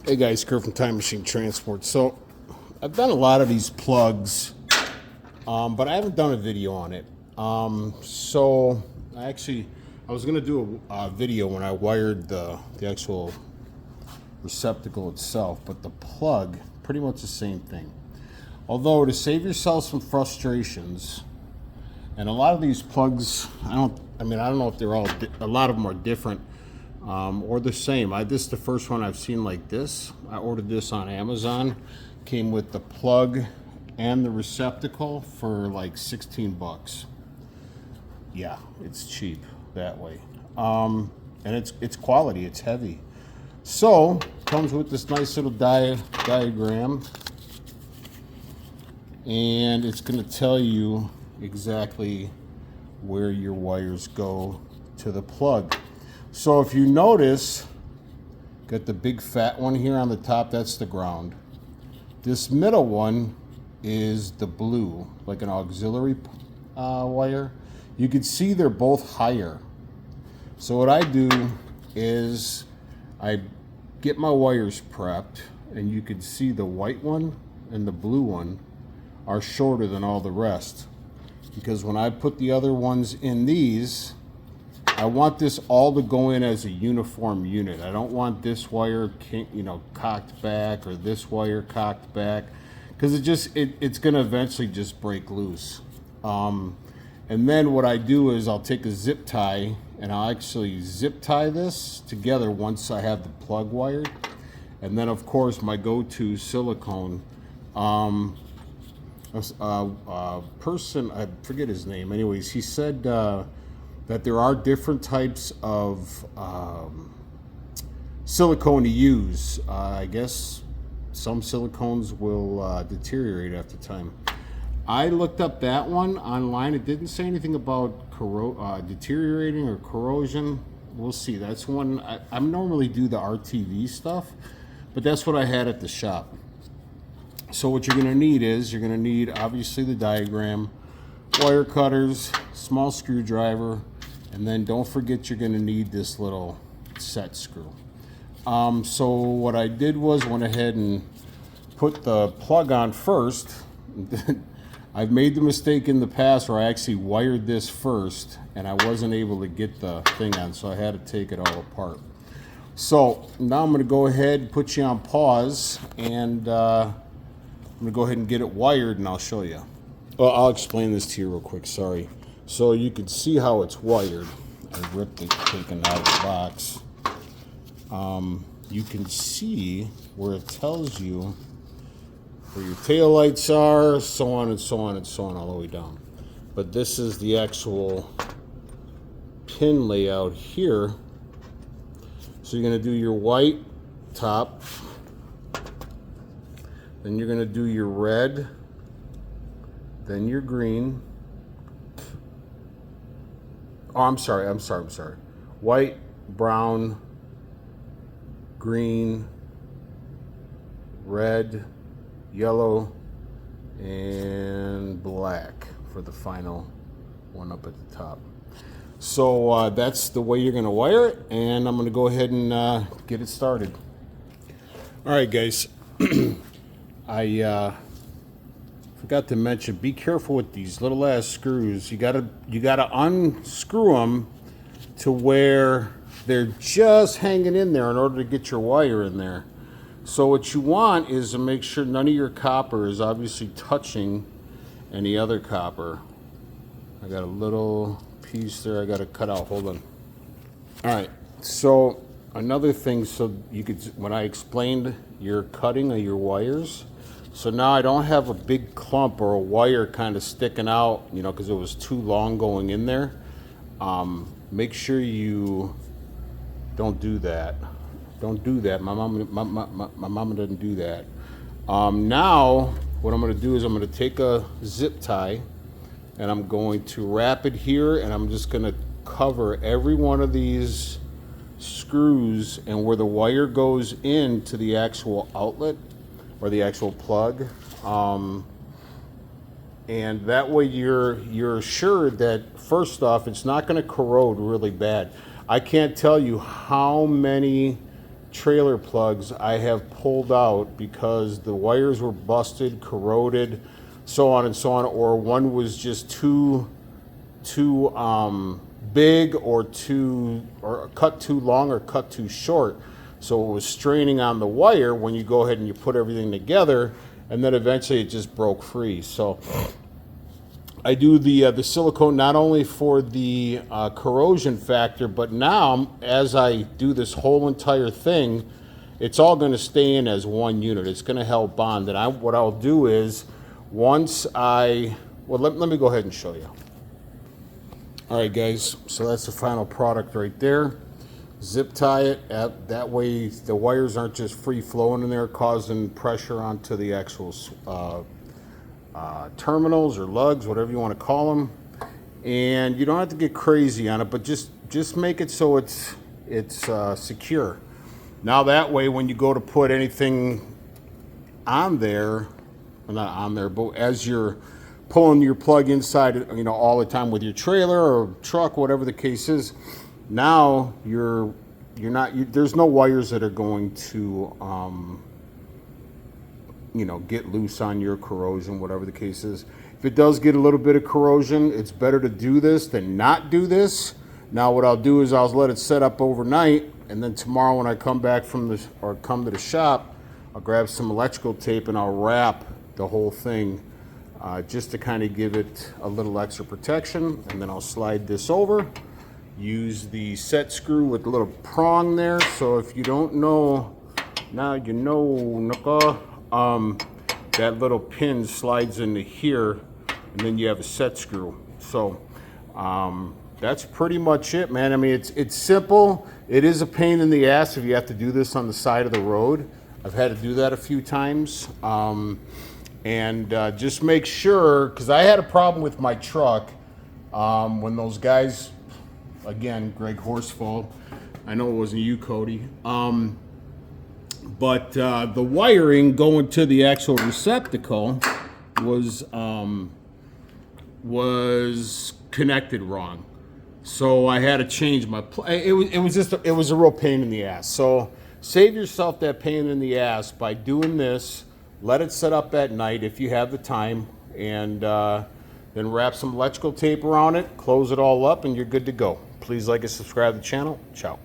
Hey guys, Kurt from Time Machine Transport. So I've done a lot of these plugs, but I haven't done a video on it. So I was gonna do a video when I wired the actual receptacle itself, but the plug, pretty much the same thing. Although to save yourself some frustrations, and a lot of these plugs, I don't know if they're all, a lot of them are different. Or the same. This is the first one I've seen like this. I ordered this on Amazon. Came with the plug and the receptacle for like 16 bucks. Yeah, it's cheap that way. And it's quality. It's heavy. So comes with this nice little diagram, and it's going to tell you exactly where your wires go to the plug. So if you notice, got the big fat one here on the top, that's the ground. This middle one is the blue, like an auxiliary wire. You can see they're both higher. So what I do is I get my wires prepped, and you can see the white one and the blue one are shorter than all the rest. Because when I put the other ones in these, I want this all to go in as a uniform unit. I don't want this wire, cocked back, or this wire cocked back, because it's going to eventually just break loose. And then what I do is I'll take a zip tie and I'll actually zip tie this together once I have the plug wired. And then of course my go-to silicone. Person, I forget his name. Anyways, he said that there are different types of silicone to use. I guess some silicones will deteriorate after time. I looked up that one online. It didn't say anything about deteriorating or corrosion. We'll see. That's one. I normally do the RTV stuff, but that's what I had at the shop. So what you're going to need is, you're going to need obviously the diagram, wire cutters, small screwdriver, and then don't forget you're going to need this little set screw. So what I did was went ahead and put the plug on first. I've made the mistake in the past where I actually wired this first and I wasn't able to get the thing on, so I had to take it all apart. So now I'm going to go ahead and put you on pause, and I'm going to go ahead and get it wired, and I'll show you. Well, I'll explain this to you real quick, sorry. So you can see how it's wired. I ripped it, taken out of the box. You can see where it tells you where your tail lights are, so on and so on and so on, all the way down. But this is the actual pin layout here. So you're going to do your white top, then you're going to do your red, then your green. Oh, I'm sorry. White, brown, green, red, yellow, and black for the final one up at the top. So that's the way you're going to wire it, and I'm going to go ahead and get it started. All right, guys. I forgot to mention, be careful with these little ass screws. You gotta unscrew them to where they're just hanging in there in order to get your wire in there. So what you want is to make sure none of your copper is obviously touching any other copper. I got a little piece there I gotta cut out. Hold on. All right. So another thing, so you could, when I explained your cutting of your wires, so now I don't have a big clump or a wire kind of sticking out, because it was too long going in there. Make sure you don't do that. Don't do that. My mama doesn't do that. Now, what I'm going to do is I'm going to take a zip tie, and I'm going to wrap it here, and I'm just going to cover every one of these screws and where the wire goes into the actual outlet or the actual plug, and that way you're assured that, first off, it's not going to corrode really bad. I can't tell you how many trailer plugs I have pulled out because the wires were busted, corroded, so on and so on, or one was just too big or cut too long or cut too short. So it was straining on the wire when you go ahead and you put everything together, and then eventually it just broke free. So I do the silicone not only for the corrosion factor, but now as I do this whole entire thing, it's all going to stay in as one unit. It's going to help bond. And what I'll do is once let me go ahead and show you. All right, guys, so that's the final product right there. Zip tie it, that way the wires aren't just free flowing in there causing pressure onto the actual terminals or lugs, whatever you want to call them. And you don't have to get crazy on it, but just make it so it's secure. Now that way when you go to put anything on there, well, not on there, but as you're pulling your plug inside, you know, all the time with your trailer or truck, whatever the case is, now there's no wires that are going to you know, get loose on your corrosion, whatever the case is. If it does get a little bit of corrosion, it's better to do this than not do this. Now what I'll do is I'll let it set up overnight, and then tomorrow when I come back come to the shop, I'll grab some electrical tape and I'll wrap the whole thing just to kind of give it a little extra protection. And then I'll slide this over, use the set screw with the little prong there. So if you don't know, now you know, that little pin slides into here, and then you have a set screw. So that's pretty much it, man. I mean, it's simple. It is a pain in the ass if you have to do this on the side of the road. I've had to do that a few times. And just make sure, because I had a problem with my truck when those guys, again, Greg Horsfall, I know it wasn't you, Cody, but the wiring going to the actual receptacle was connected wrong. So I had to change my it was a real pain in the ass. So save yourself that pain in the ass by doing this. Let it set up at night if you have the time, and then wrap some electrical tape around it, close it all up, and you're good to go. Please like and subscribe to the channel. Ciao.